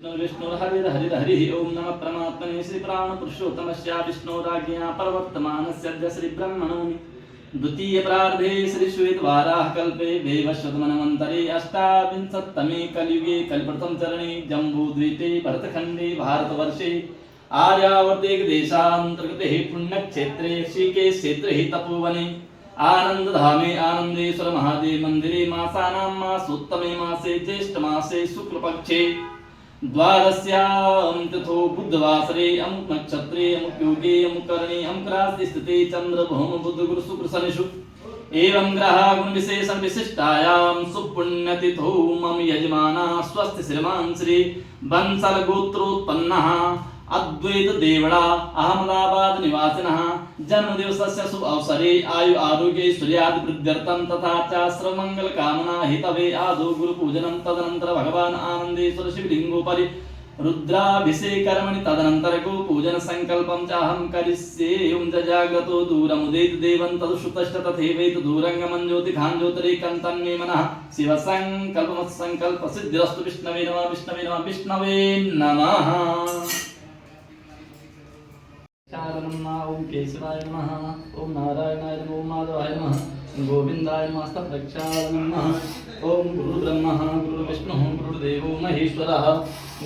विष्णुर्हरिर्हरिर्हरिः ओम नमः परमात्मने श्री प्राण पुरुषोत्तमस्य विष्णोराज्ञया प्रवर्तमानस्य श्री ब्रह्मणो द्वितीय प्रार्धे श्री श्वेतवाराह कल्पे वैवस्वतमन्वन्तरे अष्टाविंशत्तमे कलियुगे कलिप्रथम चरणे जम्बूद्वीपे भरतखण्डे भारतवर्षे आर्यावर्ते देशान्तर्गते पुण्यक्षेत्रे ऋषिकेश क्षेत्रे तपोवने आनंदधामे आनंदेश्वर महादेव मंदिरे मासानां मासोत्तमे मासे ज्येष्ठ मासे शुक्लपक्षे द्वादश्यां तिथौ बुधवासरे अमुक नक्षत्रे अमुक योगे अमुक करणे अमुक राशि स्थिते चंद्र भौम बुध गुरु शुक्र शनिषु एवं ग्रह गुण विशेषण विशिष्टायां सुपुण्यतिथौ मम यजमाना स्वस्ति श्रीमान श्री बंसल गोत्रोत्पन्नः अद्वैत देवड़ा अहमदाबाद निवासिनः जन्मदिवसस्य शुभ अवसरे आयु आरोग्य सूर्यादि वृद्ध्यर्थं तथा च सर्वमंगल कामना हितवे आदौ गुरु पूजनं तदनंतर भगवान आनंदेश्वर शिवलिंगोपरि रुद्राभिषेकर्मणि तदनंतर गो पूजन संकल्पं च अहं करिष्ये ओं जागतो दूरमुदेत देवं तदुश्रुतश्च तथैवैत दूरंगमं ज्योतिखां ज्योतिरेकं तन्मे मनः शिव संकल्पमत् संकल्प सिद्धिरस्तु विष्णवे नमः विष्णवे नमः विष्णवे नमः ओम केशवाय नमः ओम नारायणाय नमः ओम माधवाय नमः गोविंदाय नमः प्रक्षालनं नमः ओम गुरु ब्रह्मा गुरु विष्णु गुरुदेवो महेश्वरः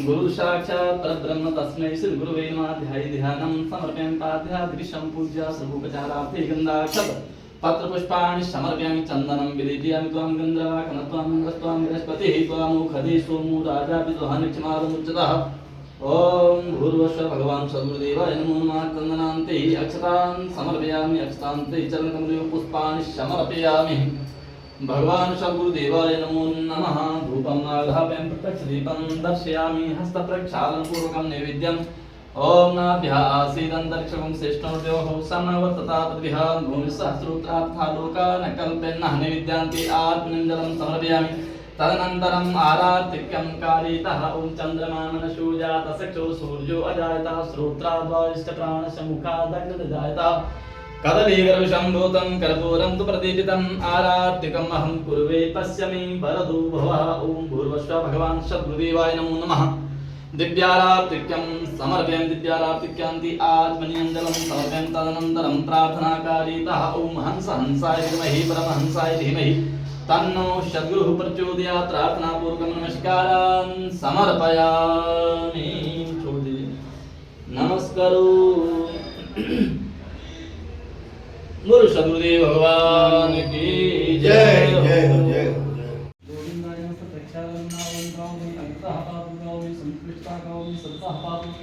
गुरु साक्षात् परब्रह्म तस्मै श्री गुरुवे नमः ध्यानं समर्पयामि पाद्यादृशं पूज्य सर्वोपचारार्थे गन्धाक्षत पत्रपुष्पाणि समर्पयामि चन्दनं विलेपयामि त्वां गन्धर्वाकं त्वां रस्त्वां बृहस्पतिः त्वामुखदे सोमो राजा विद्वानिक्षमादमुच्यतः ओम भूर्भुवस्सुः भगवान सद्गुरुदेवाय नमो नमः चन्दनान्ते अक्षतान् समर्पयामि अक्षतान्ते चरणकमले पुष्पाणि समर्पयामि भगवान सद्गुरुदेवाय नमो नमः धूपं आघ्रापयामि प्रत्यक्षदीपं दर्शयामि हस्तप्रक्षालनपूर्वकं नैवेद्यम् ओम नाभ्यः आसीदन्तरिक्षं श्रेष्ठोर्योः समवर्तता तद्भिः भूमिसहस्रोत्रार्थालोकान् कल्पयन्नः नैवेद्यान्ते आत्मनिन्दलं समर्पयामि तदनन्तरम् आरार्तिक्यं कारितः ओं चन्द्रमाननशो जातसक्षो सूर्यो अजायता श्रोत्राद्वारिष्ठ प्राणसमुखादग्निर्जायता कदलीगर्भशम्भूतं कर्पूरं तु प्रदीपितम् आरार्तिकम् अहं कुर्वे पश्यमि वरदो भवः ओं भूर्भुवस्सुः भगवान् सद्गुरुदेवाय नमो नमः दिव्यारार्तिक्यं समर्पयामि दिव्यारार्तिक्यान्ति आत्मनियञ्जलं समर्पयामि तदनन्तरं प्रार्थनाकारितः ओं हंस हंसाय विद्महे परमहंसाय धीमहि तन्नो सद्गुरुः प्रचोदयात् प्रार्थना पूर्वकं नमस्कारान् समर्पयामि छोड़ दीजिए नमस्कारो गुरु सद्गुरुदेव भगवान की जय जय जय गोविंदाय नमः प्रक्षालनावन्तामि अंतःपादुगामि संस्कृष्टागामि सत्तापादु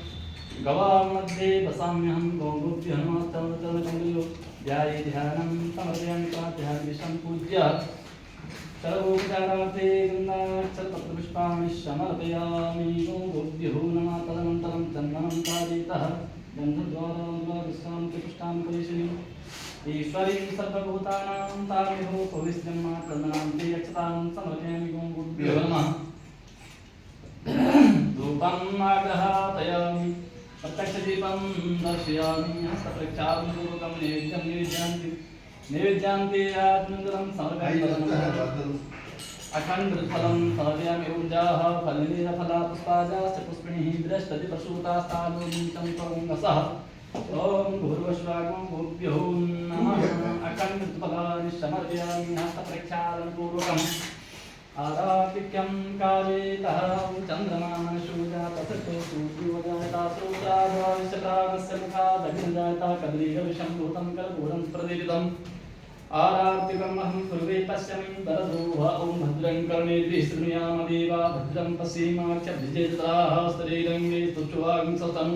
गवां मध्ये वसाम्यहं गौगोप्य हनुमाचरणकमलयो ध्याये ध्यानं समर्पयामि प्रार्थयामि पूज्य सर्वोपचारार्थे गन्धाक्षरपत्रपुष्पाणि समर्पयामि ओं गोभ्यो नमः तदनन्तरं चन्दनं कारितः गन्धद्वारा विश्रान्तिपुष्टां करिष्यामि ईश्वरीं सर्वभूतानां तामेहो पवित्रं चन्दनान्ते अक्षतां समर्पयामि ओं गोभ्यो नमः धूपम् आग्रहापयामि प्रत्यक्षदीपं दर्शयामि हस्तप्रक्षालनपूर्वकं नैवेद्यं नैवेद्यान्ते आत्मनिन्दलं समर्पयामि अखण्डफलं समर्पयामि ऊर्जाः फलनीलफला पुष्पाजाश्च पुष्पिणीः बृहस्पतिप्रसूतास्तानोनीतं त्वङ्गसः ॐ भूर्भुवस्सुः गोभ्यो नमः अखण्डफलानि समर्पयामि हस्तप्रक्षालनपूर्वकम् आरार्तिक्यं कारितः चन्द्रमानशो जातसक्षो सूर्यो जायता श्रोत्राद्वारिष्ठप्राणस्य मुखादग्निर्जायता कदलीगर्भशम्भूतं कर्पूरं प्रदीपितम् आरार्तिकम् अहं कुर्वे पश्यमि वरदो ॐ भद्रं कर्णेभिः शृणुयाम देवा भद्रं पश्येमाक्षभिर्जेतराः स्त्रीरङ्गे स्तुष्टुवांसतं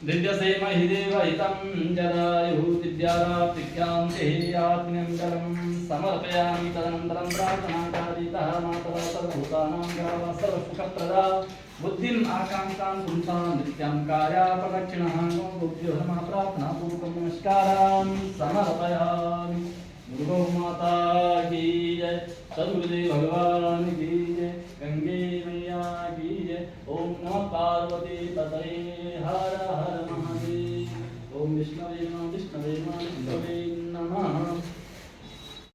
दिव्यसेमहि देवहितं जरायुः दिव्यारार्तिक्यान्ते आत्मनियञ्जलं समर्पयामि तदनन्तरं प्रार्थनाकारितः मातरः सर्वभूतानां ग्रावा सर्वसुखप्रदा बुद्धिम् आकाङ्क्षां पुंसां नित्यं कार्याप्रदक्षिणः गोभ्यो नमः प्रार्थनापूर्वकं नमस्कारान् समर्पयामि गुरु माता की जय सद्गुरुदेव भगवान की जय गंगे मैया की जय ओम नमः पार्वती पतये हर हर महादेव ओम विष्णु